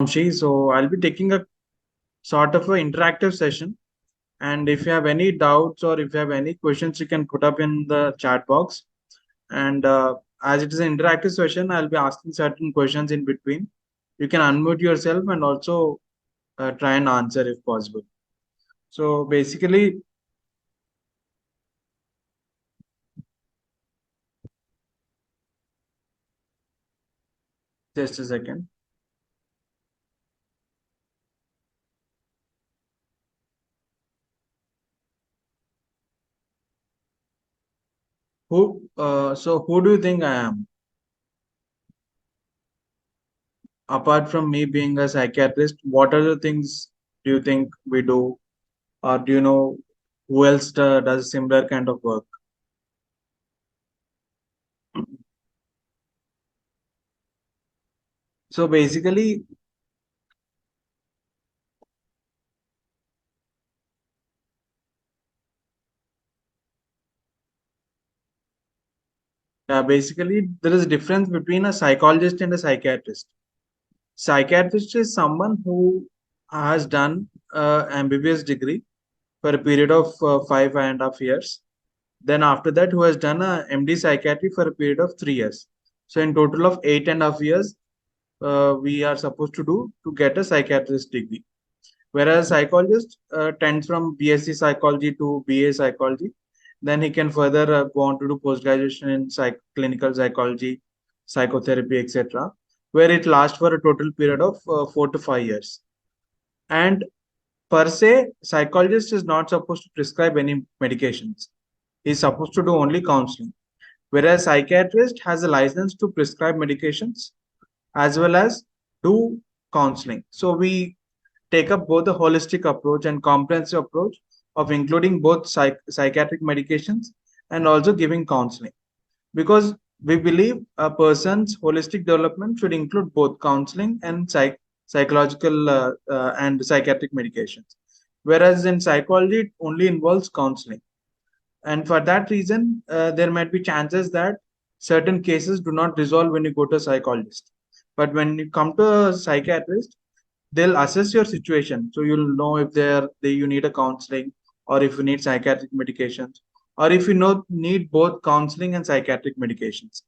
So I'll be taking a sort of an interactive session. And if you have any doubts or if you have any questions, you can put up in the chat box. And as it is an interactive session, I'll be asking certain questions in between. You can unmute yourself and also try and answer if possible. So basically, just a second. Who do you think I am? Apart from me being a psychiatrist, what are the things do you think we do? Or do you know who else does similar kind of work? So basically, there is a difference between a psychologist and a psychiatrist. Psychiatrist is someone who has done MBBS degree for a period of 5.5 years. Then after that, who has done a MD psychiatry for a period of 3 years. So in total of 8.5 years, we are supposed to do to get a psychiatrist degree. Whereas psychologist tends from BSc psychology to BA psychology. Then he can further go on to do post graduation in clinical psychology, psychotherapy, etc., where it lasts for a total period of 4 to 5 years. And per se, psychologist is not supposed to prescribe any medications. He's supposed to do only counseling. Whereas psychiatrist has a license to prescribe medications as well as do counseling. So we take up both a holistic approach and comprehensive approach of including both psychiatric medications and also giving counseling, because we believe a person's holistic development should include both counseling and psychological and psychiatric medications, whereas in psychology it only involves counseling. And for that reason, there might be chances that certain cases do not resolve when you go to a psychologist, but when you come to a psychiatrist, they'll assess your situation, so you'll know if you need a counseling, or if you need psychiatric medications, or if you know need both counseling and psychiatric medications.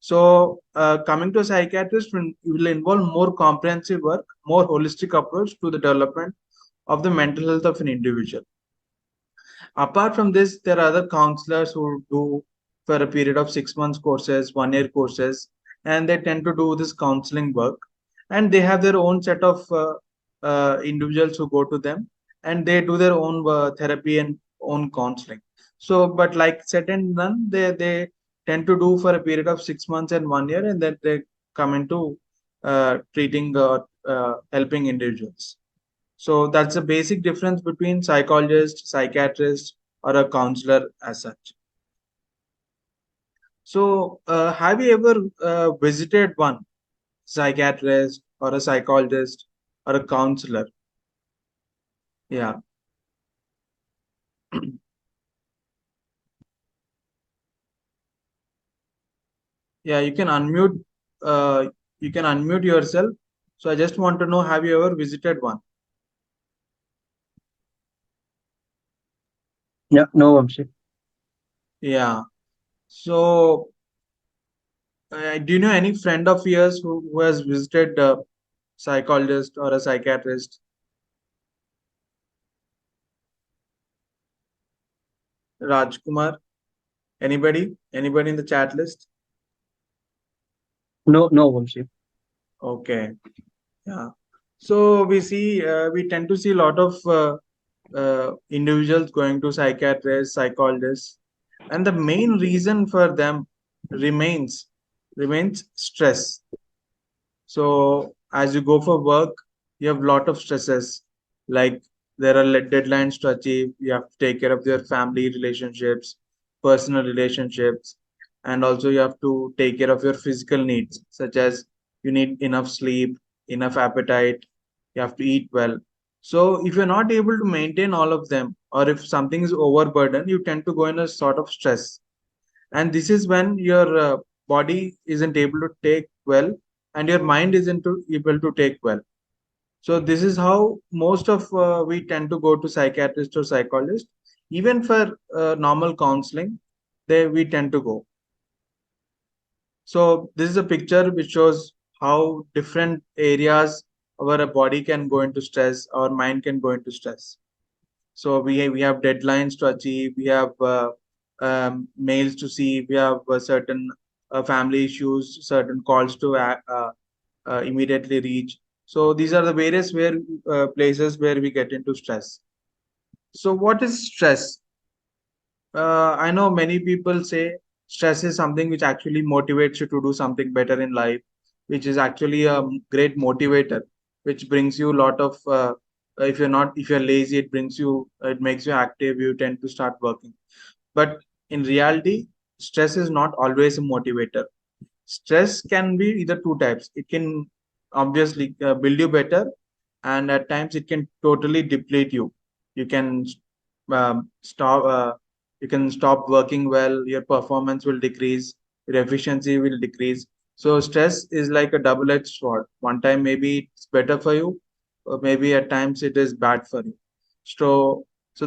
So coming to a psychiatrist will involve more comprehensive work, more holistic approach to the development of the mental health of an individual. Apart from this, there are other counselors who do for a period of 6 months courses, 1 year courses, and they tend to do this counseling work. And they have their own set of individuals who go to them, and they do their own therapy and own counseling. So, but like said and done, they tend to do for a period of 6 months and 1 year, and then they come into treating helping individuals. So that's a basic difference between psychologist, psychiatrist, or a counselor as such. So have you ever visited one psychiatrist or a psychologist or a counselor? Yeah. Yeah, uh, you can unmute yourself. So I just want to know, have you ever visited one? Yeah, no, Vamshi. Yeah. So do you know any friend of yours who has visited a psychologist or a psychiatrist? Rajkumar? Anybody? Anybody in the chat list? No, no, Vamshi. Okay. Yeah. So we tend to see a lot of individuals going to psychiatrists, psychologists, and the main reason for them remains remains stress. So as you go for work, you have a lot of stresses, like there are deadlines to achieve. You have to take care of your family relationships, personal relationships, and also you have to take care of your physical needs, such as you need enough sleep, enough appetite, you have to eat well. So if you're not able to maintain all of them, or if something is overburdened, you tend to go in a sort of stress, and this is when your body isn't able to take well and your mind isn't able to take well. So this is how most of we tend to go to psychiatrist or psychologist. Even for normal counseling, they we tend to go. So this is a picture which shows how different areas our body can go into stress, our mind can go into stress. So we have deadlines to achieve, we have mails to see, we have certain family issues, certain calls to immediately reach. So these are the various where places where we get into stress. So what is stress? I know many people say stress is something which actually motivates you to do something better in life, which is actually a great motivator, which brings you a lot of. If you're lazy, it brings you, it makes you active. You tend to start working. But in reality, stress is not always a motivator. Stress can be either two types. It can obviously build you better, and at times it can totally deplete you. You can stop. You can stop working well. Your performance will decrease. Your efficiency will decrease. So stress is like a double-edged sword. One time maybe it's better for you, or maybe at times it is bad for you. So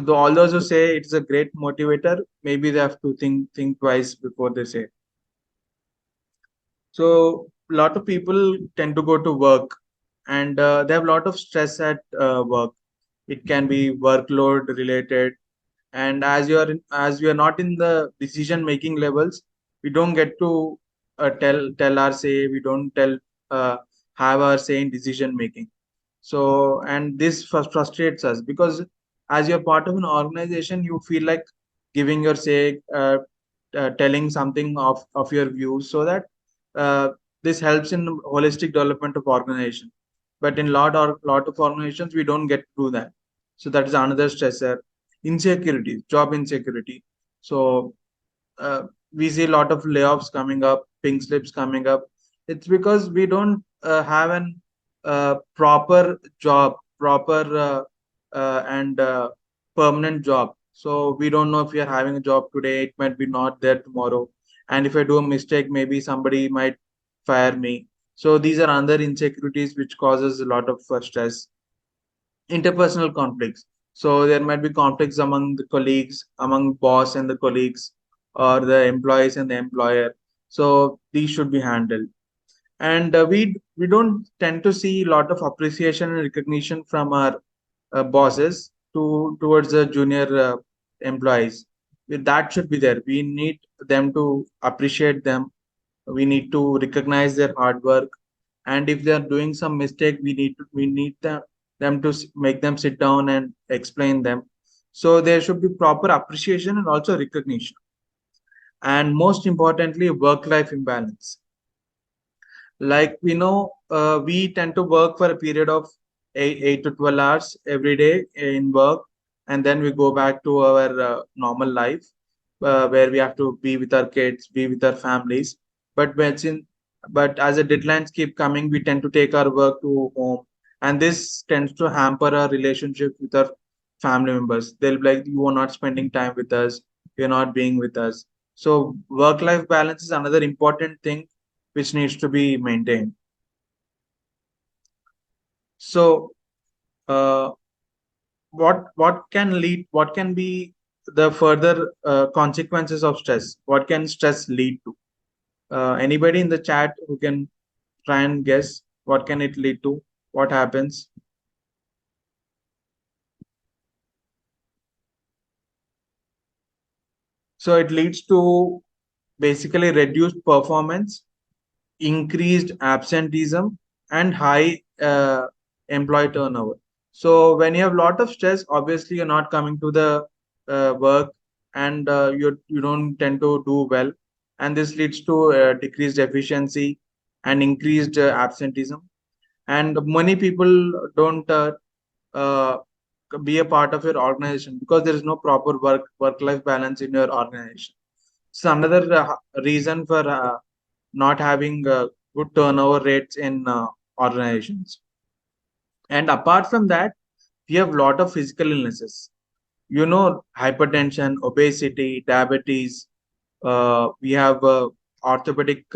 all those who say it's a great motivator, maybe they have to think twice before they say. So a lot of people tend to go to work, and they have a lot of stress at work. It can be workload related, and as we are not in the decision making levels, we don't get to tell our say. We don't tell uh, have our say in decision making. So and this frustrates us because as you're part of an organization, you feel like giving your say, telling something of your views, so that uh, this helps in holistic development of organization. But in lot of organizations, we don't get to do that. So that is another stressor. Insecurity, job insecurity. So uh, we see a lot of layoffs coming up, pink slips coming up. It's because we don't have an proper job, proper and permanent job. So we don't know if we are having a job today, it might be not there tomorrow. And if I do a mistake, maybe somebody might fire me. So these are other insecurities which causes a lot of stress. Interpersonal conflicts. So there might be conflicts among the colleagues, among boss and the colleagues, or the employees and the employer. So these should be handled. And we don't tend to see a lot of appreciation and recognition from our bosses towards the junior employees. That should be there. We need them to appreciate them. We need to recognize their hard work, and if they are doing some mistake, we need them to make them sit down and explain them. So there should be proper appreciation and also recognition, and most importantly, work life imbalance. Like we know, we tend to work for a period of 8 to 12 hours every day in work, and then we go back to our normal life, where we have to be with our kids, be with our families. But but as the deadlines keep coming, we tend to take our work to home, and this tends to hamper our relationship with our family members. They'll be like, you are not spending time with us, you're not being with us. So work life balance is another important thing which needs to be maintained. So, uh, what can be the further consequences of stress? What can stress lead to? Anybody in the chat who can try and guess what can it lead to? What happens? So it leads to basically reduced performance, increased absenteeism, and high employee turnover. So when you have a lot of stress, obviously you're not coming to the work, and you don't tend to do well, and this leads to decreased efficiency and increased absenteeism. And many people don't uh, be a part of your organization because there is no proper work life balance in your organization. So another reason for not having good turnover rates in organizations. And apart from that, we have a lot of physical illnesses. You know, hypertension, obesity, diabetes. We have orthopedic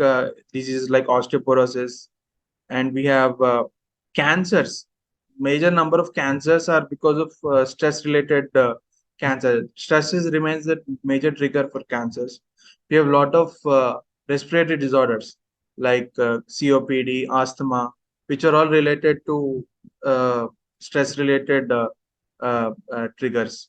diseases like osteoporosis, and we have cancers. major number of cancers are because of stress related cancer. Stress remains the major trigger for cancers. We have a lot of respiratory disorders like COPD, asthma, which are all related to stress related triggers.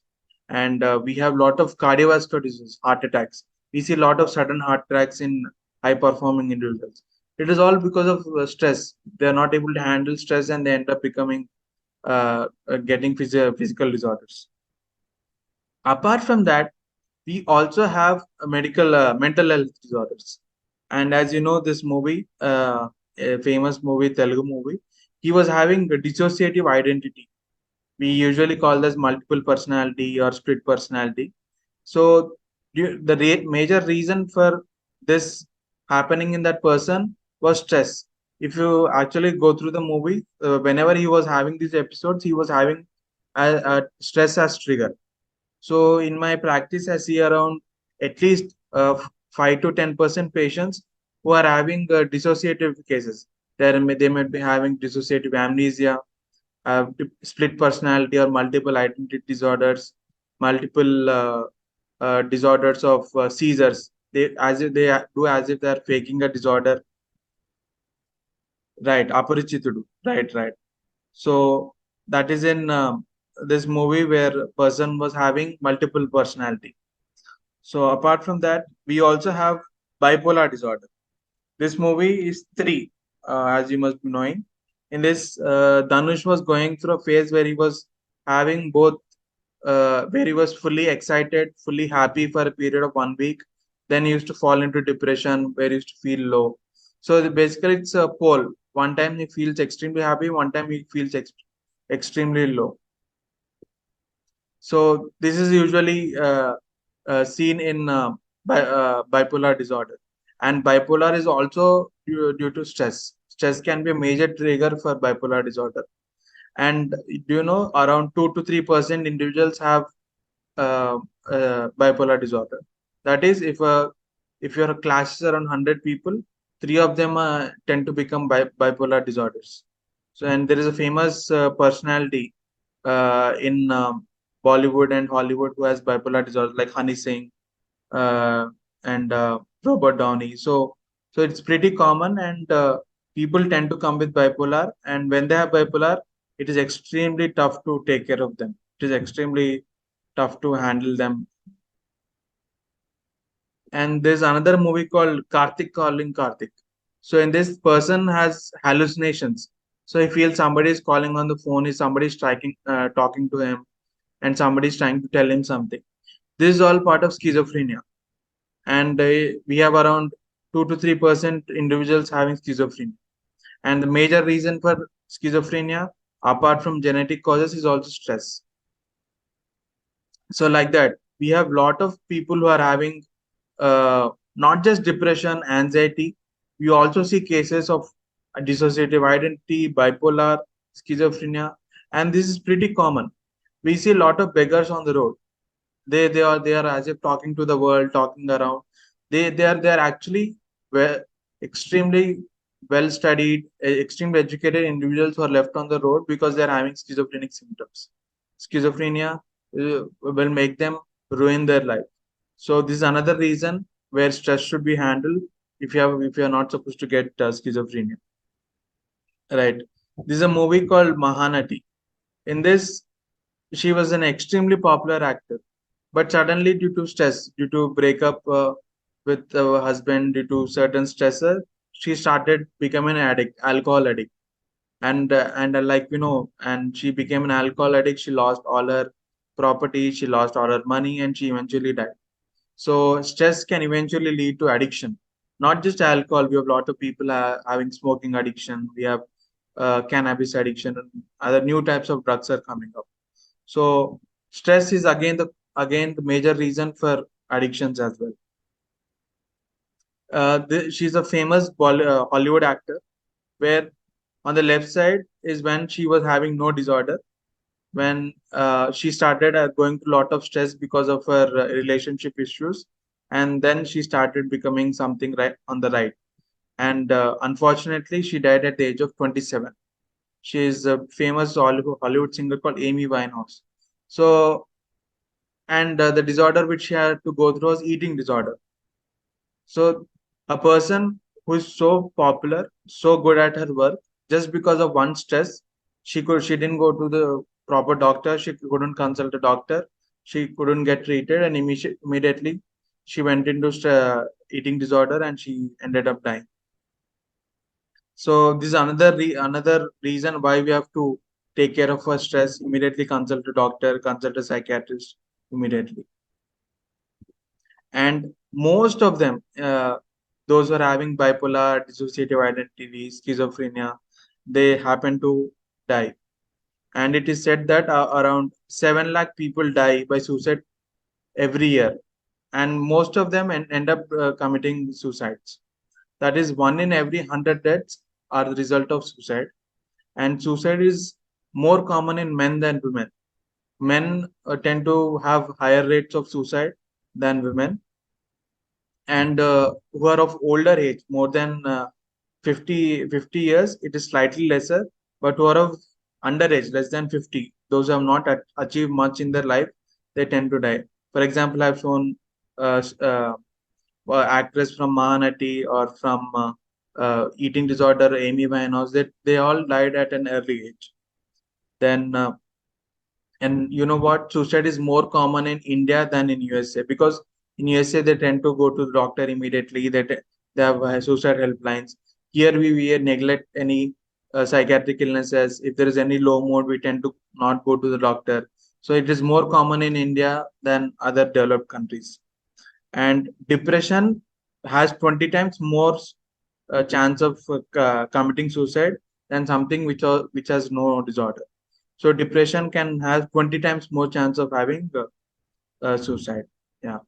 And we have a lot of cardiovascular disease, heart attacks. We see a lot of sudden heart attacks in high performing individuals. It is all because of stress. They are not able to handle stress and they end up becoming getting physical disorders. Apart from that, we also have a medical mental health disorders. And as you know, this movie, a famous movie, Telugu movie, he was having a dissociative identity. We usually call this multiple personality or split personality. So the major reason for this happening in that person was stress. If you actually go through the movie, whenever he was having these episodes, he was having a stress as trigger. So in my practice, I see around at least 5 to 10% patients who are having dissociative cases. They might be having dissociative amnesia, split personality or multiple identity disorders, multiple disorders of seizures. They as if they do as if they are faking a disorder. Right, aparichitudu. Right. So that is in this movie where a person was having multiple personality. So apart from that, we also have bipolar disorder. This movie is three, as you must be knowing. In this, Dhanush was going through a phase where he was having both, where he was fully excited, fully happy for a period of 1 week. Then he used to fall into depression, where he used to feel low. So basically, it's a pole. One time he feels extremely happy, one time he feels extremely low. So this is usually seen in bipolar disorder, and bipolar is also due to stress. Stress can be a major trigger for bipolar disorder. And do you know around 2 to 3% individuals have uh, bipolar disorder? That is, if your class is around 100 people, three of them tend to become bipolar disorders. So, and there is a famous personality in Bollywood and Hollywood who has bipolar disorder, like Honey Singh uh, and Robert Downey. So it's pretty common, and people tend to come with bipolar. And when they have bipolar, it is extremely tough to take care of them. It is extremely tough to handle them. And there's another movie called Karthik Calling Karthik. So in this, person has hallucinations. So he feels somebody is calling on the phone, is somebody striking, talking to him, and somebody is trying to tell him something. This is all part of schizophrenia, and we have around 2 to 3% individuals having schizophrenia. And the major reason for schizophrenia, apart from genetic causes, is also stress. So like that, we have lot of people who are having not just depression, anxiety. We also see cases of dissociative identity, bipolar, schizophrenia, and this is pretty common. We see a lot of beggars on the road. They are as if talking to the world, talking around. They are actually well, extremely well studied, extremely educated individuals who are left on the road because they are having schizophrenic symptoms. Schizophrenia will make them ruin their life. So this is another reason where stress should be handled if you are not supposed to get schizophrenia. Right. This is a movie called Mahanati. In this, she was an extremely popular actor, but suddenly due to stress, due to breakup with her husband, due to certain stressor, she started becoming an addict, alcohol addict. And like and she became an alcohol addict. She lost all her property, she lost all her money, and she eventually died. So stress can eventually lead to addiction. Not just alcohol. We have a lot of people having smoking addiction. We have cannabis addiction, and other new types of drugs are coming up. So stress is again the major reason for addictions as well. She's a famous Hollywood actor, where on the left side is when she was having no disorder, when she started going through a lot of stress because of her relationship issues, and then she started becoming something right on the right. And unfortunately, she died at the age of 27. She is a famous Hollywood singer called Amy Winehouse. So, and the disorder which she had to go through was eating disorder. So, a person who is so popular, so good at her work, just because of one stress, she didn't go to the proper doctor. She couldn't consult a doctor. She couldn't get treated, and immediately she went into eating disorder, and she ended up dying. So this is another reason why we have to take care of our stress. Immediately consult a doctor, consult a psychiatrist immediately. And most of them, those who are having bipolar, dissociative identity, schizophrenia, they happen to die. And it is said that around 7 lakh people die by suicide every year, and most of them end up committing suicides. That is, one in every 100 deaths are the result of suicide. And suicide is more common in men than women. Men tend to have higher rates of suicide than women, and who are of older age, more than 50 years, it is slightly lesser. But who are of underage, less than 50, those who have not achieved much in their life, they tend to die. For example, I've shown actress from Mahanati or from eating disorder, Amy Winehouse, that they all died at an early age. Then and you know what? Suicide is more common in India than in USA, because in USA they tend to go to the doctor immediately. They have suicide helplines. Here we neglect any psychiatric illnesses. If there is any low mood, we tend to not go to the doctor. So it is more common in India than other developed countries. And depression has 20 times more chance of committing suicide than something which has no disorder. So depression can have 20 times more chance of having suicide. Yeah.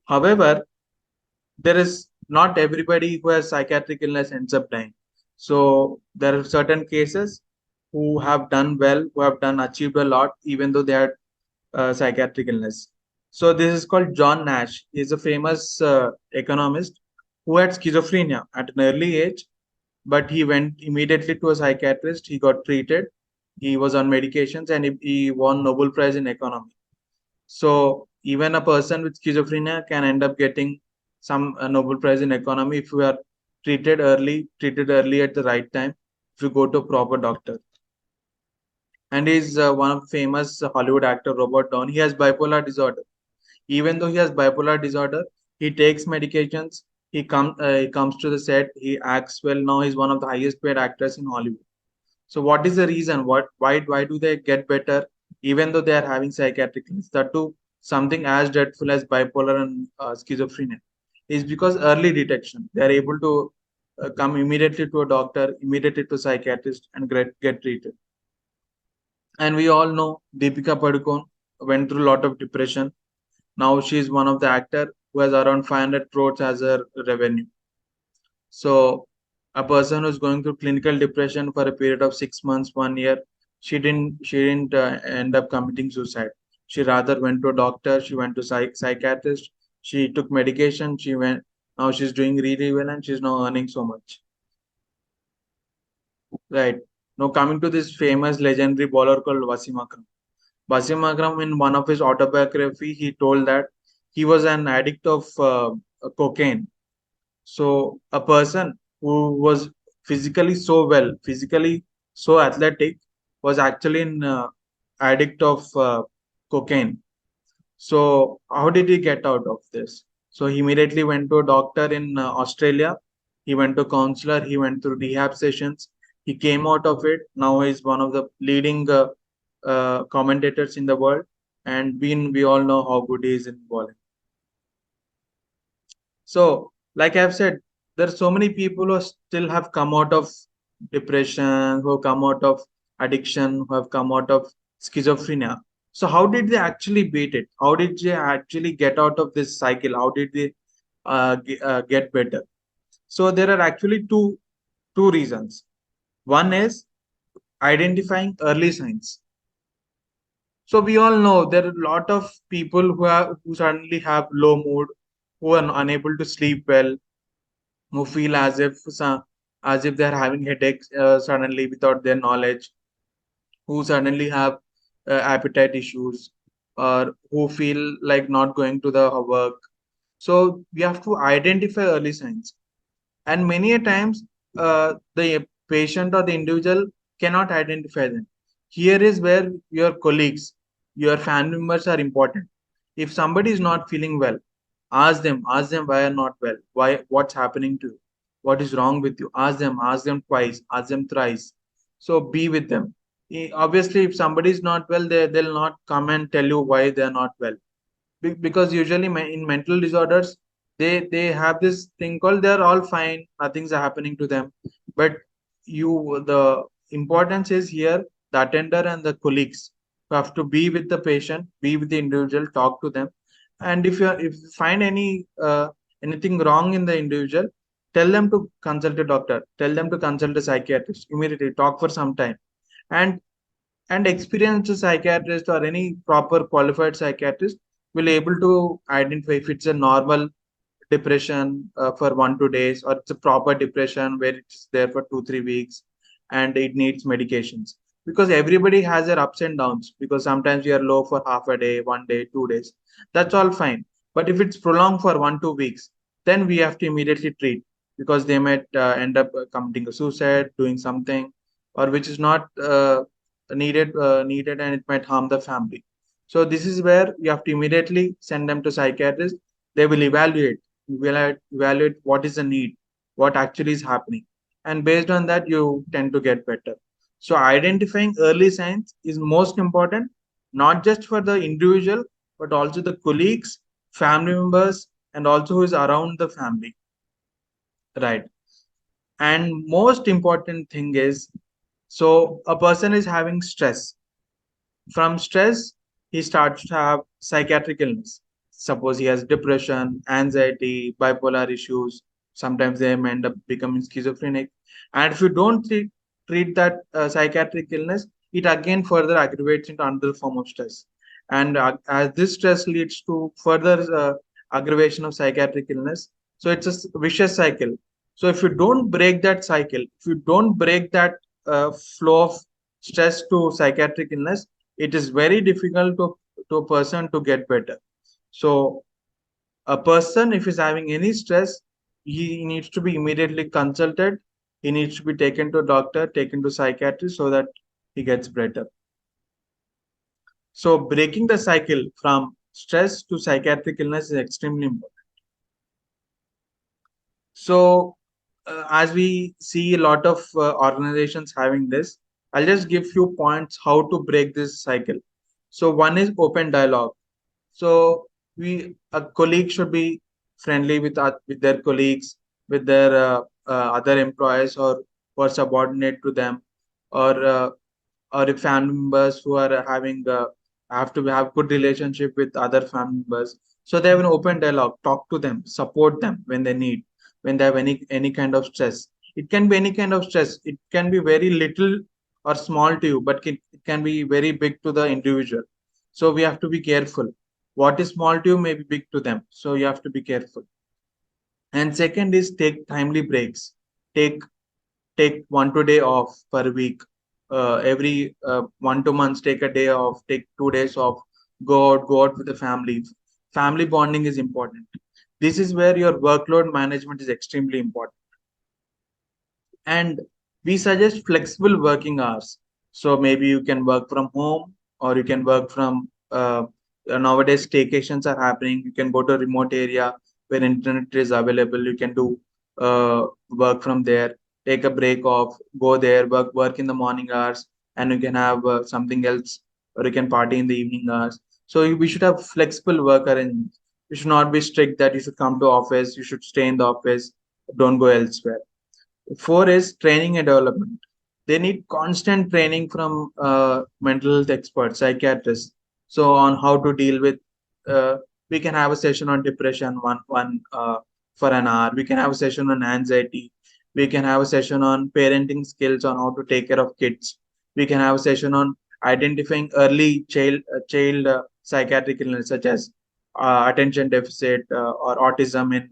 However, there is not everybody who has psychiatric illness ends up dying. So there are certain cases who have done well, who have done achieved a lot, even though they had psychiatric illness. So this is called John Nash. He is a famous economist who had schizophrenia at an early age, but he went immediately to a psychiatrist. He got treated. He was on medications, and he won Nobel Prize in economy. So even a person with schizophrenia can end up getting some Nobel Prize in economy if you are treated early at the right time, if you go to a proper doctor. And he's one of the famous Hollywood actor Robert Downey. He has bipolar disorder. Even though he has bipolar disorder, he takes medications. He comes to the set. He acts well. Now he's one of the highest paid actors in Hollywood. So what is the reason? Why do they get better even though they are having psychiatric illness? That too, something as dreadful as bipolar and schizophrenia is because early detection. They are able to come immediately to a doctor, immediately to a psychiatrist, and get treated. And we all know Deepika Padukone went through a lot of depression. Now she is one of the actor who has around 500 crores as her revenue. So a person who's going through clinical depression for a period of 6 months, 1 year, she didn't end up committing suicide. She rather went to a doctor. She went to psychiatrist. She took medication. She went. Now she's doing really well, and she's now earning so much. Right. Now coming to this famous legendary bowler called Wasim Akram. Wasim Akram, in one of his autobiography, he told that he was an addict of cocaine. So a person who was physically so athletic, was actually an addict of cocaine. So how did he get out of this? So he immediately went to a doctor in Australia. He went to counselor. He went through rehab sessions. He came out of it. Now he's one of the leading commentators in the world, and we all know how good he is in bowling. So, like I've said, there are so many people who still have come out of depression, who have come out of addiction, who have come out of schizophrenia. So, how did they actually beat it? How did they actually get out of this cycle? How did they get better? So, there are actually two reasons. One is identifying early signs. So we all know there are a lot of people who suddenly have low mood, who are unable to sleep well, who feel as if as if they're having headaches suddenly without their knowledge, who suddenly have appetite issues, or who feel like not going to the work. So we have to identify early signs, and many a times the patient or the individual cannot identify them. Here is where your colleagues, your family members are important. If somebody is not feeling well, ask them why are not well, why, what's happening to you, what is wrong with you. Ask them twice, ask them thrice. So be with them. Obviously, if somebody is not well, they'll not come and tell you why they're not well. Because usually in mental disorders, they have this thing called they're all fine, nothing's happening to them. But the importance is here, the attender and the colleagues who have to be with the patient, be with the individual, talk to them. And if you find anything wrong in the individual, tell them to consult a doctor, tell them to consult a psychiatrist immediately, talk for some time. And and experienced psychiatrist or any proper qualified psychiatrist will able to identify if it's a normal depression for 1 2 days, or it's a proper depression where it's there for 2 3 weeks and it needs medications. Because everybody has their ups and downs, because sometimes you are low for half a day, 1 day, 2 days, that's all fine. But if it's prolonged for 1 2 weeks, then we have to immediately treat, because they might end up committing a suicide, doing something, or which is not needed, and it might harm the family. So this is where you have to immediately send them to psychiatrist. They will evaluate what is the need, what actually is happening, and based on that you tend to get better. So identifying early signs is most important, not just for the individual, but also the colleagues, family members, and also who is around the family, right? And most important thing is, so a person is having stress. From stress, he starts to have psychiatric illness. Suppose he has depression, anxiety, bipolar issues. Sometimes they may end up becoming schizophrenic. And if you don't treat that psychiatric illness, it again further aggravates into another form of stress. And as this stress leads to further aggravation of psychiatric illness, so it's a vicious cycle. So if you don't break that cycle, if you don't break that flow of stress to psychiatric illness, it is very difficult to a person to get better. So a person, if he's having any stress, he needs to be immediately consulted. He needs to be taken to a doctor, taken to psychiatrist, so that he gets better. So breaking the cycle from stress to psychiatric illness is extremely important. So as we see a lot of organizations having this, I'll just give few points how to break this cycle. So one is open dialogue. So a colleague should be friendly with their colleagues, with their other employees, or who are subordinate to them, or or if family members who are having have to have good relationship with other family members. So they have an open dialogue, talk to them, support them when they need, when they have any kind of stress. It can be any kind of stress, it can be very little or small to you, but it can be very big to the individual. So we have to be careful. What is small to you may be big to them, so you have to be careful. And second is take timely breaks. Take take 1 2 day off per week. Every 1 2 months, take a day off, take 2 days off. Go out with the family. Family bonding is important. This is where your workload management is extremely important. And we suggest flexible working hours. So maybe you can work from home, or you can work from nowadays staycations are happening. You can go to a remote area where internet is available. You can do work from there, take a break off, go there, work in the morning hours, and you can have something else, or you can party in the evening hours. So we should have flexible work arrangements. We should not be strict that you should come to office, you should stay in the office, don't go elsewhere. Four is training and development. They need constant training from mental health experts, psychiatrists. So on how to deal with, uh, we can have a session on depression, one for an hour. We can have a session on anxiety. We can have a session on parenting skills, on how to take care of kids. We can have a session on identifying early child psychiatric illness, such as attention deficit or autism in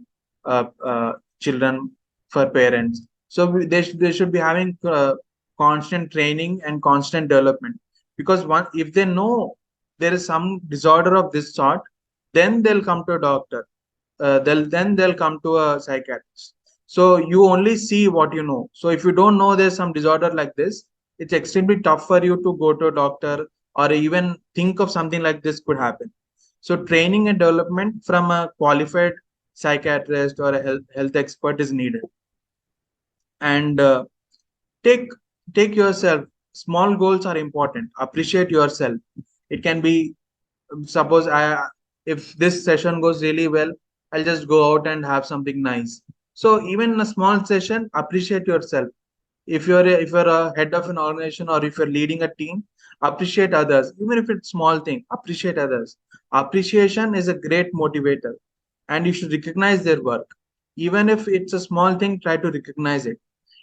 children, for parents. So they should be having constant training and constant development, because one, if they know there is some disorder of this sort, then they'll come to a doctor. They'll come to a psychiatrist. So you only see what you know. So if you don't know there's some disorder like this, it's extremely tough for you to go to a doctor or even think of something like this could happen. So training and development from a qualified psychiatrist or a health expert is needed. And take take yourself, small goals are important. Appreciate yourself. It can be, suppose I, if this session goes really well, I'll just go out and have something nice. So even in a small session, appreciate yourself. If you're a head of an organization or if you're leading a team, appreciate others. Even if it's small thing, appreciate others. Appreciation is a great motivator, and you should recognize their work. Even if it's a small thing, try to recognize it.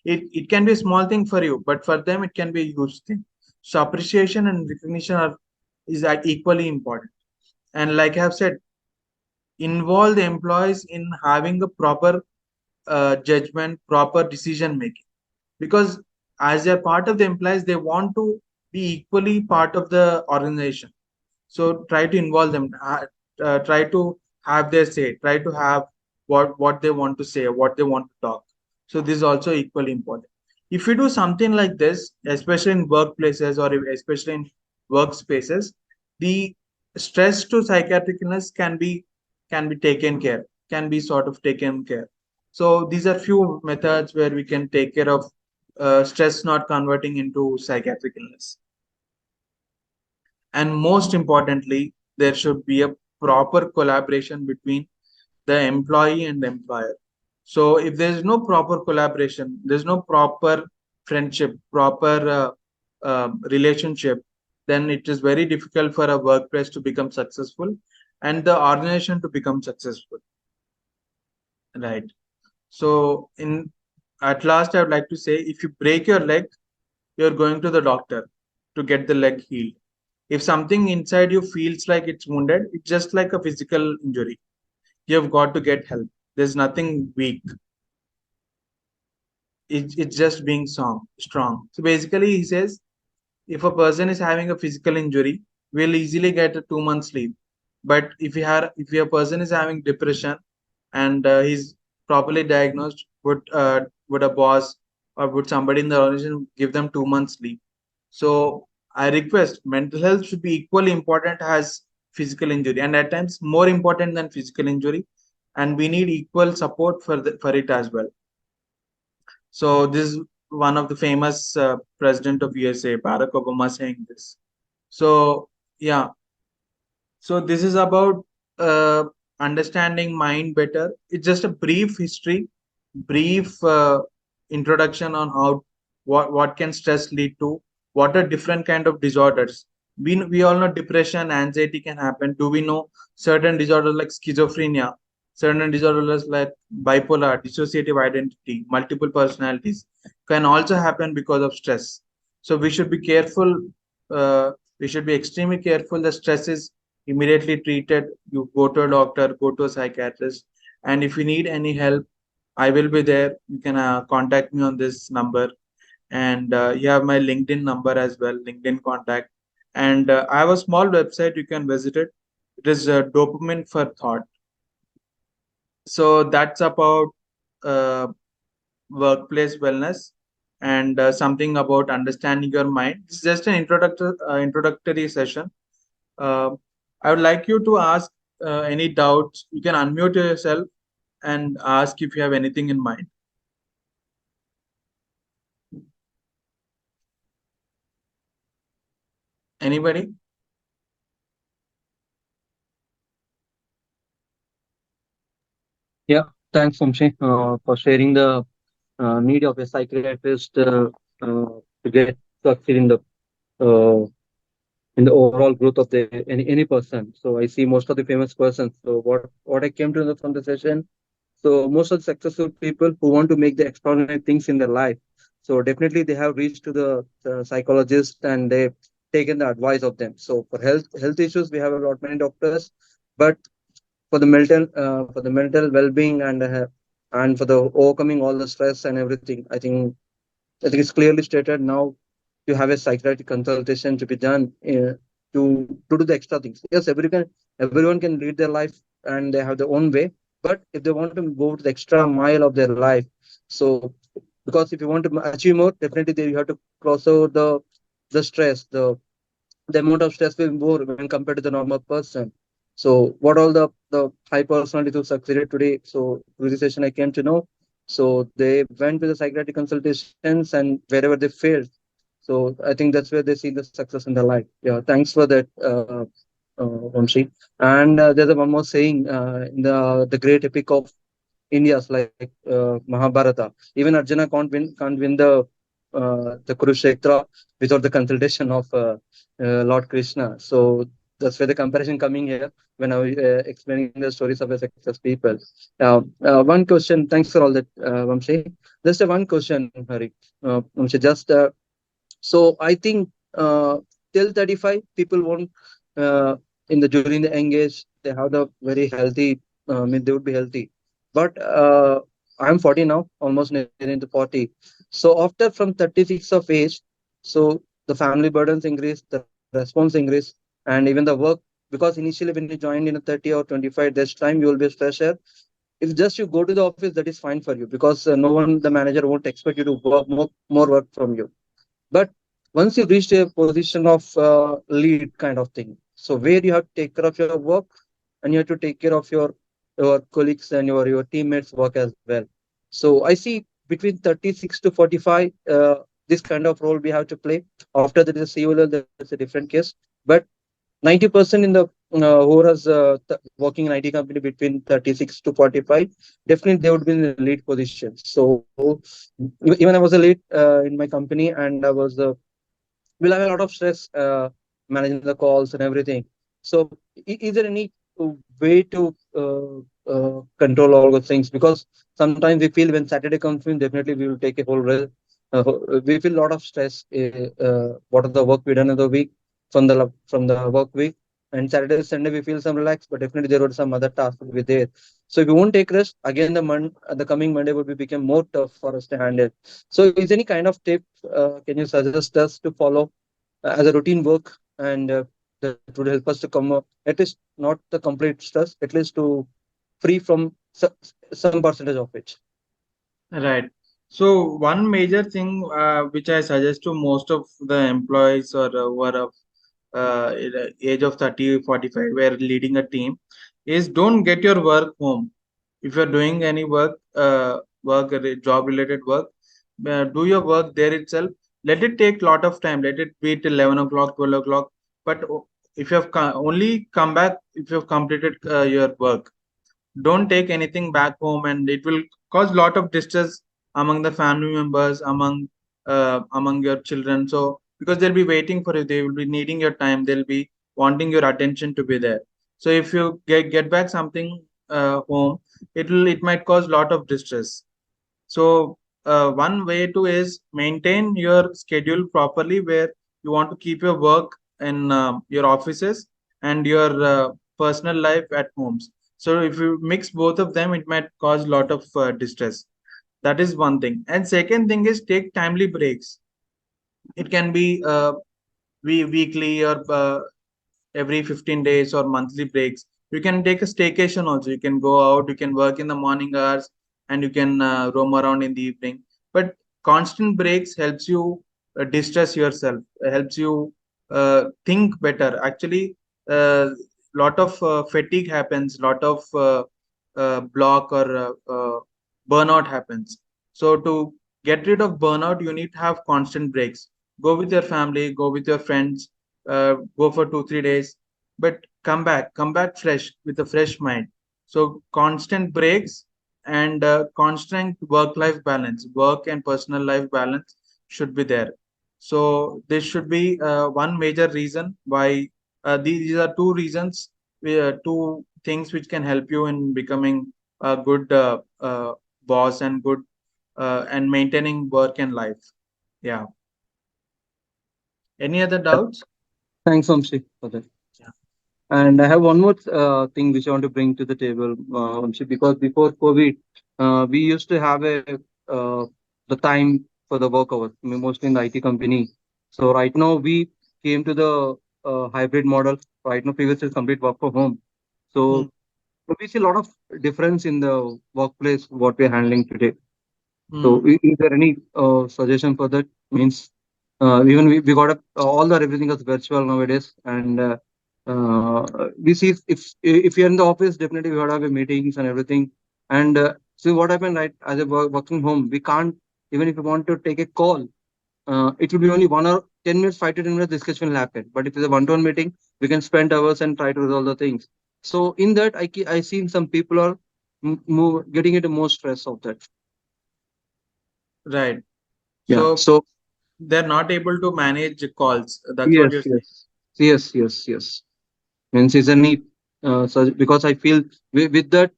It can be a small thing for you, but for them it can be a huge thing. So appreciation and recognition are is like equally important. And like I have said, involve the employees in having a proper judgment, proper decision making, because as they're part of the employees, they want to be equally part of the organization. So try to involve them, try to have their say, try to have what they want to say, what they want to talk. So this is also equally important. If you do something like this, especially in workplaces or especially in workspaces, the stress to psychiatric illness can be taken care, can be sort of taken care. So these are few methods where we can take care of stress not converting into psychiatric illness. And most importantly, there should be a proper collaboration between the employee and the employer. So if there is no proper collaboration, there's no proper friendship, proper relationship, then it is very difficult for a workplace to become successful and the organization to become successful. Right. So in at last, I would like to say, if you break your leg, you're going to the doctor to get the leg healed. If something inside you feels like it's wounded, it's just like a physical injury. You've got to get help. There's nothing weak. It's just being strong. So basically, he says if a person is having a physical injury, we'll easily get a 2 months leave. But if a person is having depression and he's properly diagnosed, would a boss or would somebody in the organization give them 2 months leave? So I request, mental health should be equally important as physical injury, and at times more important than physical injury. And we need equal support for it as well. So this is one of the famous president of USA, Barack Obama, saying this. So yeah, so this is about understanding mind better. It's just a brief history, brief introduction on how what can stress lead to, what are different kind of disorders. We all know depression, anxiety can happen. Do we know certain disorders like schizophrenia, certain disorders like bipolar, dissociative identity, multiple personalities can also happen because of stress. So we should be careful. Uh, we should be extremely careful. The stress is immediately treated. You go to a doctor, go to a psychiatrist, and if you need any help, I will be there. You can contact me on this number, and you have my LinkedIn number as well, LinkedIn contact. And I have a small website, you can visit it. It is Dopamine for Thought. So that's about uh, workplace wellness and something about understanding your mind. This is just an introductory session. uh, I would like you to ask any doubts. You can unmute yourself and ask if you have anything in mind. Anybody? Yeah, thanks, Vamshi, for sharing the need of a psychiatrist uh, to get succeed uh, in the overall growth of the any person. So I see most of the famous persons. So what I came to know from the session. So most of the successful people who want to make the extraordinary things in their life. So definitely they have reached to the psychologist and they've taken the advice of them. So for health issues, we have a lot many doctors, but for the mental well-being and and for the overcoming all the stress and everything. I think it's clearly stated now you have a psychiatric consultation to be done to do the extra things. Yes, everyone can lead their life and they have their own way. But if they want to go to the extra mile of their life, so because if you want to achieve more, definitely you have to cross over the stress, the amount of stress will be more when compared to the normal person. So what all the high personalities who succeeded today? So through this session, I came to know. So they went to the psychiatric consultations and wherever they failed. So I think that's where they see the success in their life. Yeah, thanks for that, Vamshi. And there's a one more saying in the great epic of India's like Mahabharata. Even Arjuna can't win the Kurukshetra without the consultation of Lord Krishna. So that's where the comparison coming here when I was explaining the stories of the success people. One question. Thanks for all that, Vamshi. Just one question, Hari. Vamshi, just so I think till 35 people won't in the during the young age they have the very healthy. I mean they would be healthy, but I'm 40 now, almost near into 40. So after from 36 of age, so the family burdens increase, the response increase, and even the work, because initially when you joined in a 30 or 25, there's time you will be a fresher. If just you go to the office, that is fine for you because no one, the manager won't expect you to work more work from you. But once you reach a position of lead kind of thing, so where you have to take care of your work and you have to take care of your colleagues and your teammates work as well. So I see between 36 to 45, this kind of role we have to play. After that is a CEO level, that's a different case. But 90% in the who was working in IT company between 36 to 45, definitely they would be in the lead position. So even I was a lead in my company and I was we'll have a lot of stress managing the calls and everything. So, is there any way to control all those things? Because sometimes we feel when Saturday comes in, definitely we will take a whole rest. We feel a lot of stress. What are the work we done in the week from the work week, and Saturday Sunday we feel some relaxed, but definitely there were some other tasks will be there. So if we won't take rest, again the coming Monday will be become more tough for us to handle. So is any kind of tip can you suggest us to follow as a routine work and that would help us to come up at least not the complete stress, at least to free from some percentage of it. Right. So one major thing which I suggest to most of the employees or who are of in the age of 30, 45, where leading a team, is don't get your work home. If you're doing any job related work, do your work there itself. Let it take lot of time. Let it be till 11 o'clock, 12 o'clock. But if you have only come back if you have completed your work, don't take anything back home, and it will cause lot of distress among the family members, among your children. So because they'll be waiting for you, they will be needing your time, they'll be wanting your attention to be there. So if you get back something home, it might cause lot of distress. So one way to is maintain your schedule properly, where you want to keep your work in your offices and your personal life at homes. So if you mix both of them, it might cause a lot of distress. That is one thing. And second thing is take timely breaks. It can be weekly or every 15 days or monthly breaks. You can take a staycation also. You can go out, you can work in the morning hours, and you can roam around in the evening. But constant breaks helps you distress yourself, helps you think better. Actually, lot of fatigue happens, lot of block or burnout happens. So to get rid of burnout, you need to have constant breaks. Go with your family, go with your friends, go for 2 3 days, but come back fresh with a fresh mind. So constant breaks and constant work life balance, work and personal life balance should be there. So this should be one major reason why these are two reasons, two things which can help you in becoming a good boss and good and maintaining work and life. Yeah. Any other doubts? Thanks, Vamshi, for that. Yeah. And I have one more thing which I want to bring to the table, Vamshi, because before COVID, we used to have uh, the time for the work hours, mostly in the IT company. So right now we came to the hybrid model. Right now, previously is complete work from home. Hmm. So we see a lot of difference in the workplace what we're handling today. So, Hmm. is there any suggestion for that? Means, even we got all the everything is virtual nowadays, and uh, we see if you're in the office, definitely we have a meetings and everything. And so, what happened, right? As a working home, we can't even if you want to take a call, it will be only 1 hour, 10 minutes, 5 to 10 minutes discussion will happen. But if it's a one-to-one meeting, we can spend hours and try to resolve the things. So, in that, I seen some people are getting into more stress of that. Right. Yeah. So So they're not able to manage calls. That's what yes, you're saying. yes, yes, yes, yes. Means is any so because I feel with that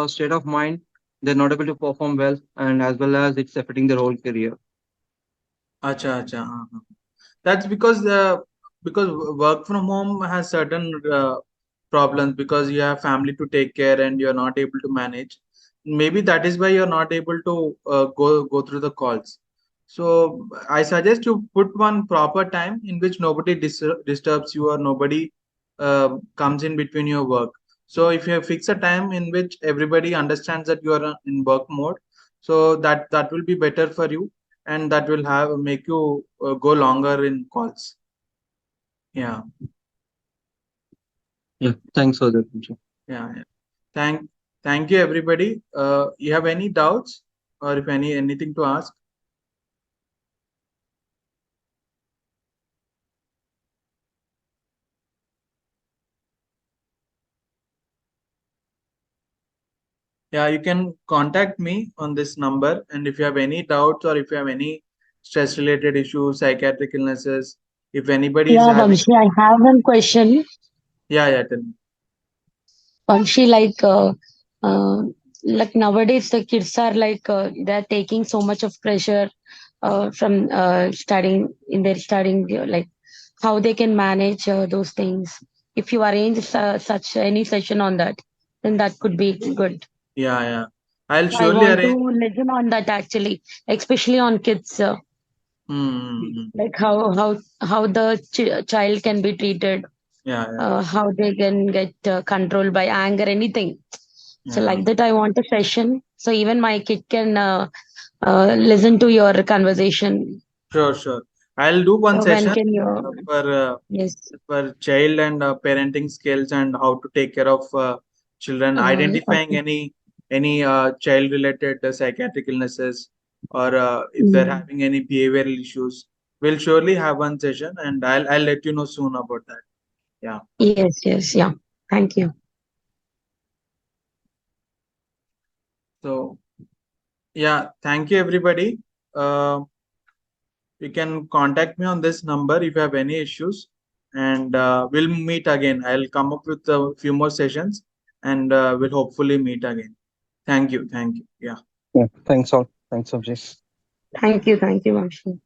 state of mind, they're not able to perform well, and as well as it's affecting their whole career. Acha, acha. That's because work from home has certain problems because you have family to take care and you're not able to manage. Maybe that is why you're not able to go through the calls. So I suggest you put one proper time in which nobody disturbs you or nobody comes in between your work. So if you fix a time in which everybody understands that you are in work mode, so that will be better for you, and that will have make you go longer in calls. Yeah, Yeah. Thanks for that. Vamshi. yeah. Thank thank you everybody. You have any doubts or if anything to ask? Yeah, you can contact me on this number, and if you have any doubts or if you have any stress related issues, psychiatric illnesses, if anybody is Yeah, having, Vamshi, I have one question. yeah, tell me. Vamshi, uh, like nowadays the kids are they're taking so much of pressure from studying in their studying, like how they can manage those things. If you arrange such any session on that, then that could be good. Yeah. I'll I surely want to arrange. listen on that actually, especially on kids, Hmm. like how the child can be treated, Yeah. how they can get controlled by anger, anything. So Yeah. like that, I want a session so even my kid can listen to your conversation. Sure. I'll do one When session can you? for Yes. child and parenting skills and how to take care of children, identifying Okay. any child related psychiatric illnesses, or if they're Mm. having any behavioral issues. We'll surely have one session, and I'll let you know soon about that. Yeah. Yes. Yes. Yeah. Thank you. So yeah, thank you everybody. Uh, you can contact me on this number if you have any issues, and we'll meet again. I'll come up with a few more sessions, and we'll hopefully meet again. Thank you. Yeah. Yeah. Thanks all. Thanks, Vamshi. Thank you. Thank you, Vamshi.